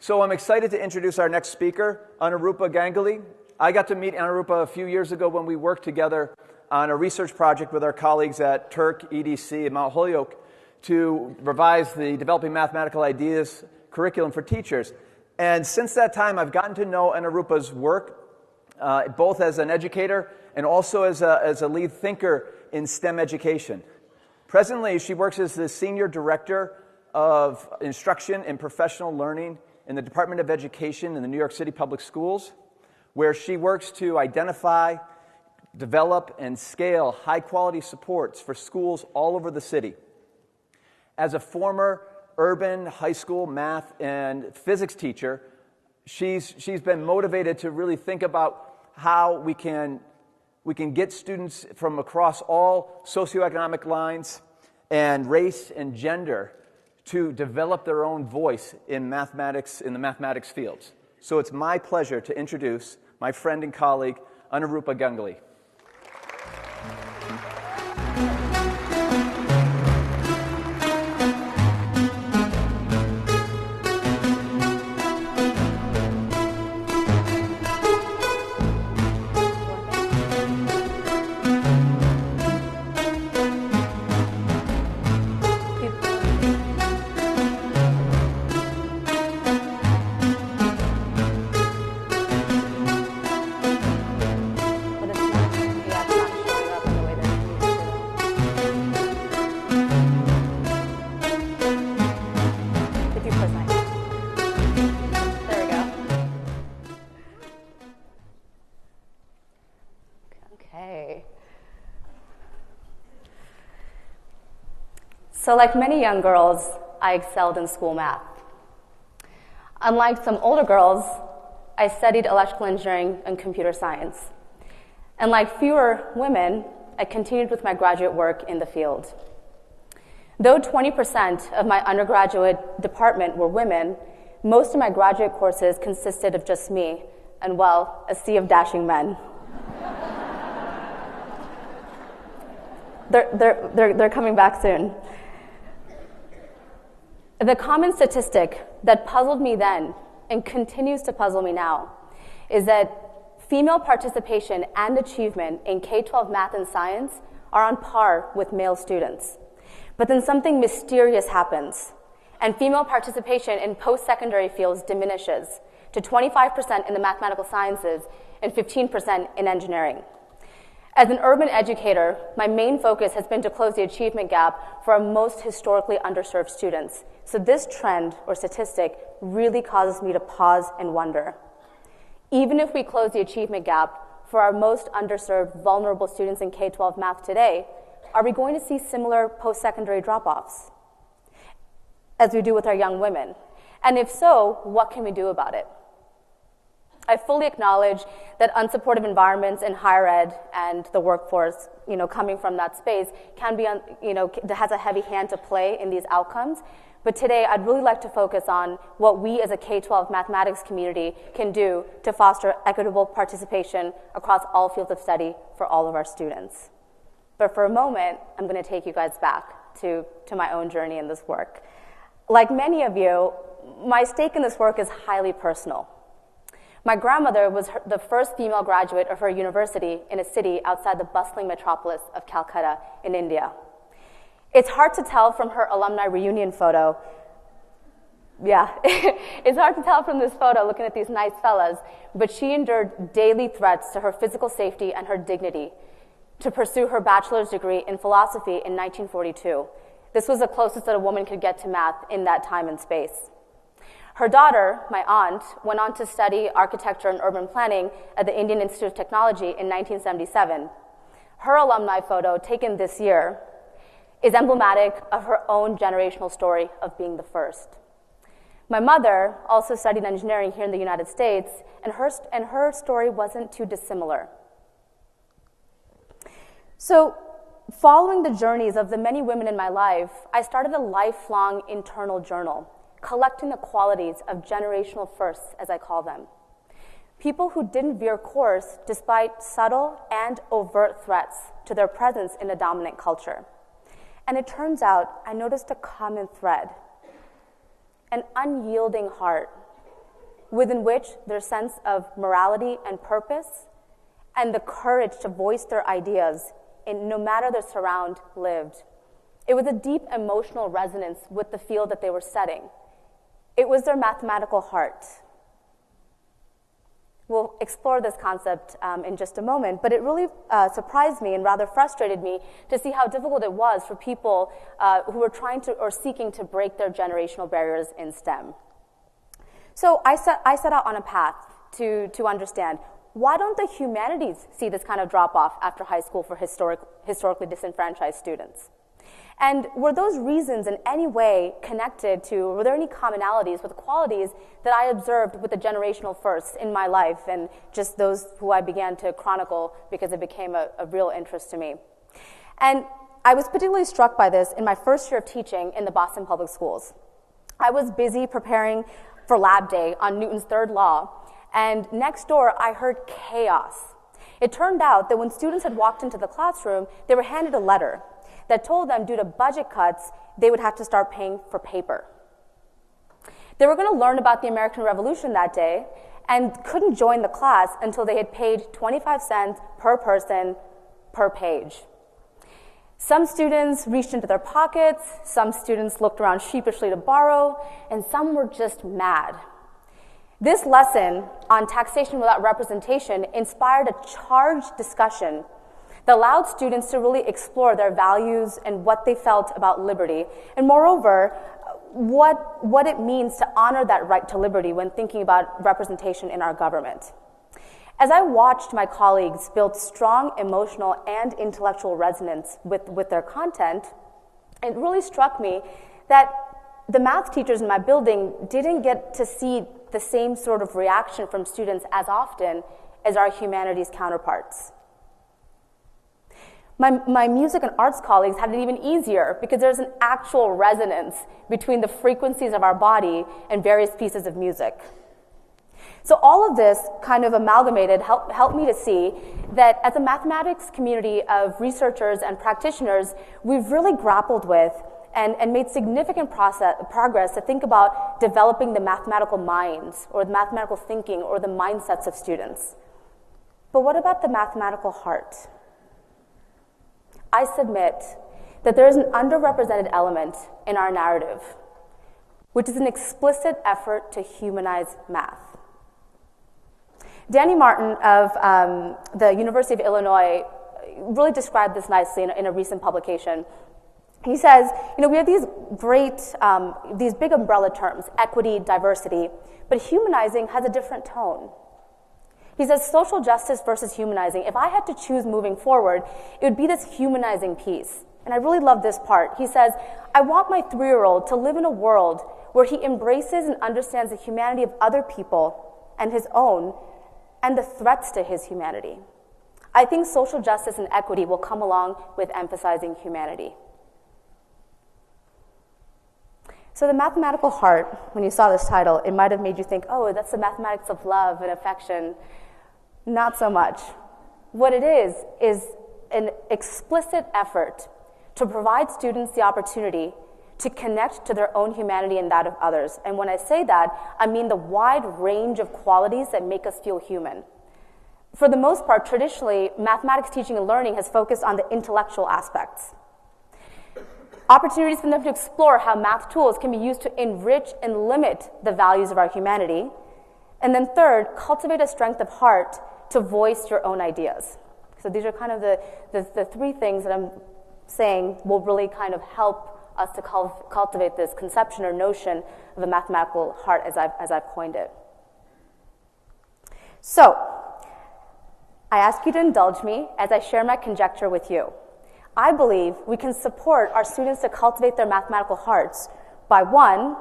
So I'm excited to introduce our next speaker, Anarupa Ganguly. I got to meet Anarupa a few years ago when we worked together on a research project with our colleagues at Turk, EDC, and Mount Holyoke to revise the Developing Mathematical Ideas curriculum for teachers. And since that time, I've gotten to know Anarupa's work, both as an educator and also as a lead thinker in STEM education. Presently, she works as the Senior Director of Instruction and Professional Learning in the Department of Education in the New York City Public Schools, where she works to identify, develop, and scale high-quality supports for schools all over the city. As a former urban high school math and physics teacher, she's been motivated to really think about how we can get students from across all socioeconomic lines and race and gender to develop their own voice in mathematics, in the mathematics fields. So it's my pleasure to introduce my friend and colleague, Anarupa Ganguly. So like many young girls, I excelled in school math. Unlike some older girls, I studied electrical engineering and computer science. And like fewer women, I continued with my graduate work in the field. Though 20% of my undergraduate department were women, most of my graduate courses consisted of just me and, well, a sea of dashing men. They're coming back soon. The common statistic that puzzled me then and continues to puzzle me now is that female participation and achievement in K-12 math and science are on par with male students. But then something mysterious happens, and female participation in post-secondary fields diminishes to 25% in the mathematical sciences and 15% in engineering. As an urban educator, my main focus has been to close the achievement gap for our most historically underserved students. So this trend or statistic really causes me to pause and wonder. Even if we close the achievement gap for our most underserved, vulnerable students in K-12 math today, are we going to see similar post-secondary drop-offs as we do with our young women? And if so, what can we do about it? I fully acknowledge that unsupportive environments in higher ed and the workforce, coming from that space can be, has a heavy hand to play in these outcomes. But today, I'd really like to focus on what we as a K-12 mathematics community can do to foster equitable participation across all fields of study for all of our students. But for a moment, I'm going to take you guys back to my own journey in this work. Like many of you, my stake in this work is highly personal. My grandmother was the first female graduate of her university in a city outside the bustling metropolis of Calcutta in India. It's hard to tell from her alumni reunion photo. Yeah, it's hard to tell from this photo looking at these nice fellas, but she endured daily threats to her physical safety and her dignity to pursue her bachelor's degree in philosophy in 1942. This was the closest that a woman could get to math in that time and space. Her daughter, my aunt, went on to study architecture and urban planning at the Indian Institute of Technology in 1977. Her alumni photo, taken this year, is emblematic of her own generational story of being the first. My mother also studied engineering here in the United States, and her story wasn't too dissimilar. So, following the journeys of the many women in my life, I started a lifelong internal journal, collecting the qualities of generational firsts, as I call them. People who didn't veer course despite subtle and overt threats to their presence in a dominant culture. And it turns out I noticed a common thread, an unyielding heart within which their sense of morality and purpose and the courage to voice their ideas in no matter their surround lived. It was a deep emotional resonance with the field that they were studying. It was their mathematical heart. We'll explore this concept in just a moment, but it really surprised me and rather frustrated me to see how difficult it was for people who were trying to or seeking to break their generational barriers in STEM. So I set out on a path to understand, why don't the humanities see this kind of drop-off after high school for historically disenfranchised students? And were those reasons in any way connected to, were there any commonalities with qualities that I observed with the generational firsts in my life and just those who I began to chronicle because it became a real interest to me? And I was particularly struck by this in my first year of teaching in the Boston Public Schools. I was busy preparing for lab day on Newton's third law, and next door I heard chaos. It turned out that when students had walked into the classroom, they were handed a letter that told them due to budget cuts, they would have to start paying for paper. They were going to learn about the American Revolution that day and couldn't join the class until they had paid 25 cents per person per page. Some students reached into their pockets, some students looked around sheepishly to borrow, and some were just mad. This lesson on taxation without representation inspired a charged discussion that allowed students to really explore their values and what they felt about liberty, and moreover, what it means to honor that right to liberty when thinking about representation in our government. As I watched my colleagues build strong emotional and intellectual resonance with their content, it really struck me that the math teachers in my building didn't get to see the same sort of reaction from students as often as our humanities counterparts. My music and arts colleagues had it even easier because there's an actual resonance between the frequencies of our body and various pieces of music. So all of this kind of amalgamated helped me to see that as a mathematics community of researchers and practitioners, we've really grappled with and made significant progress to think about developing the mathematical minds or the mathematical thinking or the mindsets of students. But what about the mathematical heart? I submit that there is an underrepresented element in our narrative, which is an explicit effort to humanize math. Danny Martin of the University of Illinois really described this nicely in a recent publication. He says, we have these these big umbrella terms, equity, diversity, but humanizing has a different tone. He says social justice versus humanizing. If I had to choose moving forward, it would be this humanizing piece. And I really love this part. He says, I want my 3-year-old to live in a world where he embraces and understands the humanity of other people and his own and the threats to his humanity. I think social justice and equity will come along with emphasizing humanity. So the mathematical heart, when you saw this title, it might have made you think, oh, that's the mathematics of love and affection. Not so much. What it is an explicit effort to provide students the opportunity to connect to their own humanity and that of others. And when I say that, I mean the wide range of qualities that make us feel human. For the most part, traditionally, mathematics teaching and learning has focused on the intellectual aspects. Opportunities for them to explore how math tools can be used to enrich and limit the values of our humanity. And then third, cultivate a strength of heart to voice your own ideas. So these are kind of the 3 things that I'm saying will really kind of help us to cultivate this conception or notion of a mathematical heart as I've coined it. So, I ask you to indulge me as I share my conjecture with you. I believe we can support our students to cultivate their mathematical hearts by 1,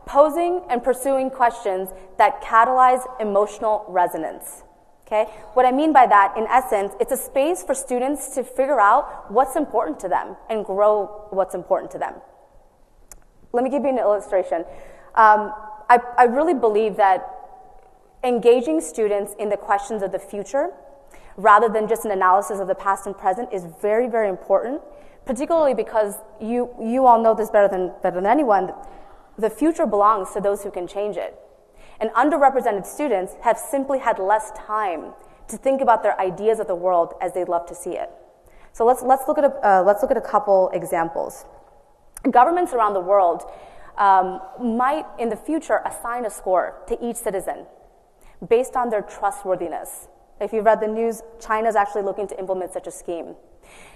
posing and pursuing questions that catalyze emotional resonance. Okay? What I mean by that, in essence, it's a space for students to figure out what's important to them and grow what's important to them. Let me give you an illustration. I really believe that engaging students in the questions of the future, rather than just an analysis of the past and present, is very, very important, particularly because you all know this better than anyone. The future belongs to those who can change it. And underrepresented students have simply had less time to think about their ideas of the world as they'd love to see it. So let's look at a couple examples. Governments around the world might, in the future, assign a score to each citizen based on their trustworthiness. If you've read the news, China's actually looking to implement such a scheme.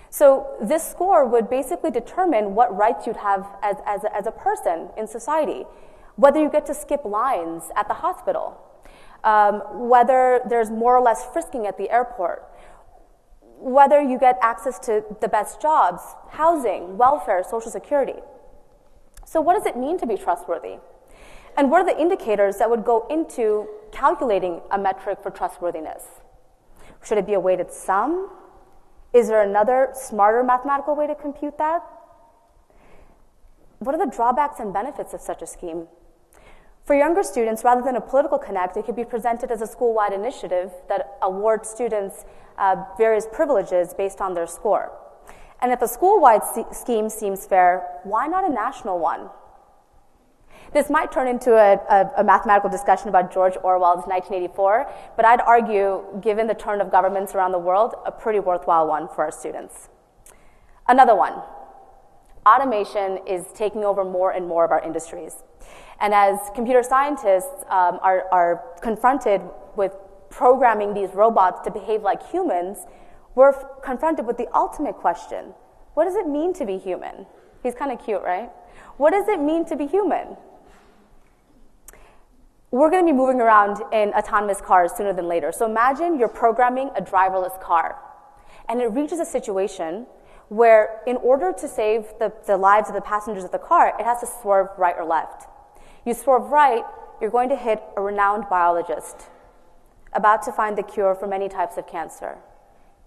So this score would basically determine what rights you'd have as a person in society, whether you get to skip lines at the hospital, whether there's more or less frisking at the airport, whether you get access to the best jobs, housing, welfare, social security. So what does it mean to be trustworthy? And what are the indicators that would go into calculating a metric for trustworthiness? Should it be a weighted sum? Is there another smarter mathematical way to compute that? What are the drawbacks and benefits of such a scheme? For younger students, rather than a political connect, it could be presented as a school-wide initiative that awards students various privileges based on their score. And if a school-wide scheme seems fair, why not a national one? This might turn into a mathematical discussion about George Orwell's 1984, but I'd argue, given the turn of governments around the world, a pretty worthwhile one for our students. Another one, automation is taking over more and more of our industries. And as computer scientists are confronted with programming these robots to behave like humans, we're confronted with the ultimate question. What does it mean to be human? He's kind of cute, right? What does it mean to be human? We're going to be moving around in autonomous cars sooner than later. So imagine you're programming a driverless car, and it reaches a situation where in order to save the lives of the passengers of the car, it has to swerve right or left. You swerve right, you're going to hit a renowned biologist about to find the cure for many types of cancer.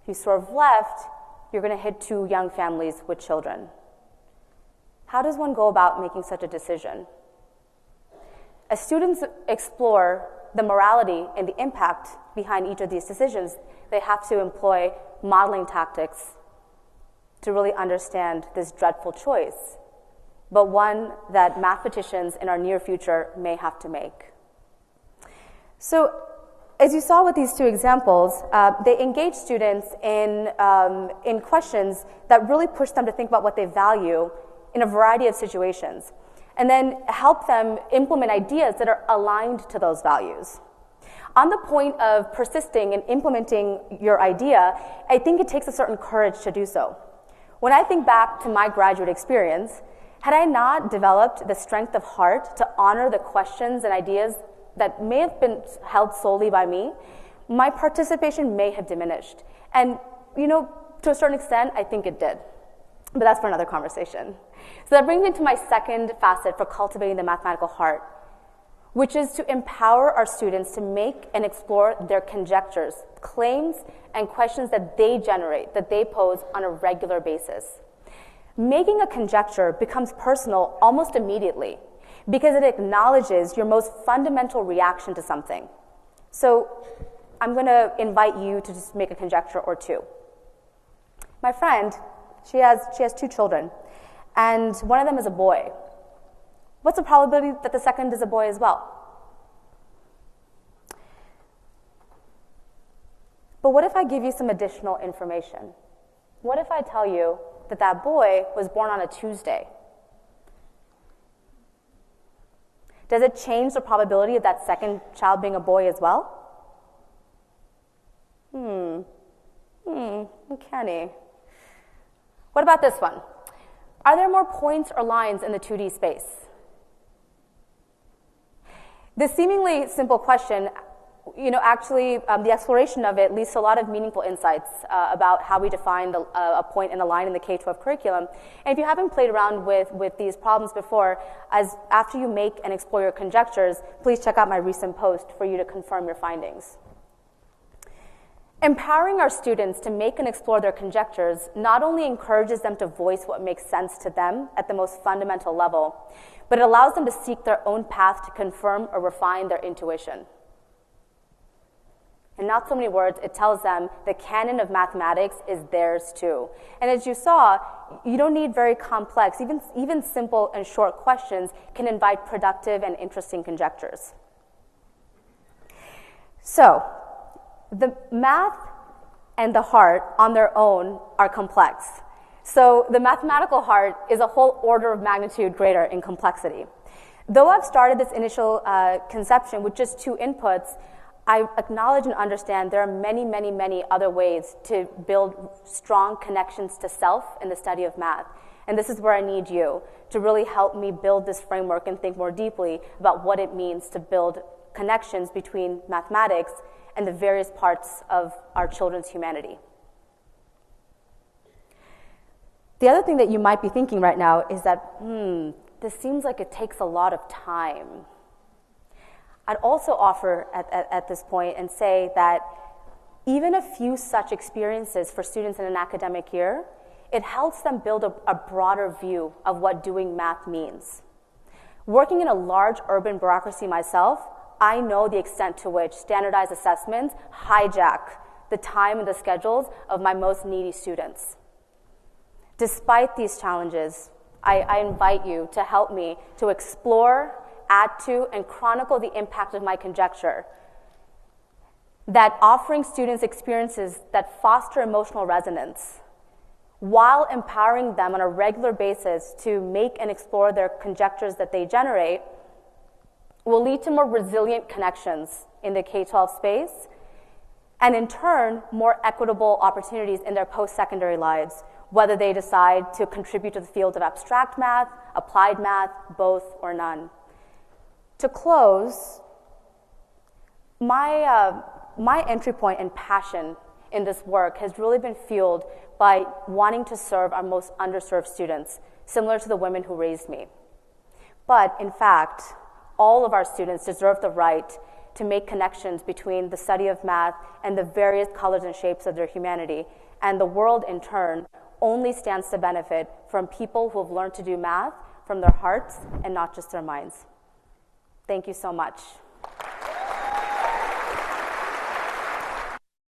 If you swerve left, you're going to hit two young families with children. How does one go about making such a decision? As students explore the morality and the impact behind each of these decisions, they have to employ modeling tactics to really understand this dreadful choice, but one that mathematicians in our near future may have to make. So, as you saw with these two examples, they engage students in questions that really push them to think about what they value in a variety of situations, and then help them implement ideas that are aligned to those values. On the point of persisting and implementing your idea, I think it takes a certain courage to do so. When I think back to my graduate experience, had I not developed the strength of heart to honor the questions and ideas that may have been held solely by me, my participation may have diminished. And, to a certain extent, I think it did. But that's for another conversation. So that brings me to my second facet for cultivating the mathematical heart, which is to empower our students to make and explore their conjectures, claims, and questions that they generate, that they pose on a regular basis. Making a conjecture becomes personal almost immediately because it acknowledges your most fundamental reaction to something. So I'm going to invite you to just make a conjecture or two. My friend, she has two children, and one of them is a boy. What's the probability that the second is a boy as well? But what if I give you some additional information? What if I tell you that that boy was born on a Tuesday? Does it change the probability of that second child being a boy as well? Uncanny. What about this one? Are there more points or lines in the 2D space? This seemingly simple question, the exploration of it leads to a lot of meaningful insights about how we define a point and a line in the K-12 curriculum. And if you haven't played around with these problems before, after you make and explore your conjectures, please check out my recent post for you to confirm your findings. Empowering our students to make and explore their conjectures not only encourages them to voice what makes sense to them at the most fundamental level, but it allows them to seek their own path to confirm or refine their intuition. In not so many words, it tells them the canon of mathematics is theirs too. And as you saw, you don't need very complex, even simple and short questions can invite productive and interesting conjectures. So, the math and the heart on their own are complex. So the mathematical heart is a whole order of magnitude greater in complexity. Though I've started this initial conception with just 2 inputs, I acknowledge and understand there are many, many, many other ways to build strong connections to self in the study of math. And this is where I need you to really help me build this framework and think more deeply about what it means to build connections between mathematics and the various parts of our children's humanity. The other thing that you might be thinking right now is that, this seems like it takes a lot of time. I'd also offer at this point and say that even a few such experiences for students in an academic year, it helps them build a broader view of what doing math means. Working in a large urban bureaucracy myself, I know the extent to which standardized assessments hijack the time and the schedules of my most needy students. Despite these challenges, I invite you to help me to explore, add to, and chronicle the impact of my conjecture that offering students experiences that foster emotional resonance while empowering them on a regular basis to make and explore their conjectures that they generate will lead to more resilient connections in the K-12 space, and in turn, more equitable opportunities in their post-secondary lives, whether they decide to contribute to the field of abstract math, applied math, both or none. To close, my entry point and passion in this work has really been fueled by wanting to serve our most underserved students, similar to the women who raised me. But in fact, all of our students deserve the right to make connections between the study of math and the various colors and shapes of their humanity, and the world in turn only stands to benefit from people who have learned to do math from their hearts and not just their minds. Thank you so much.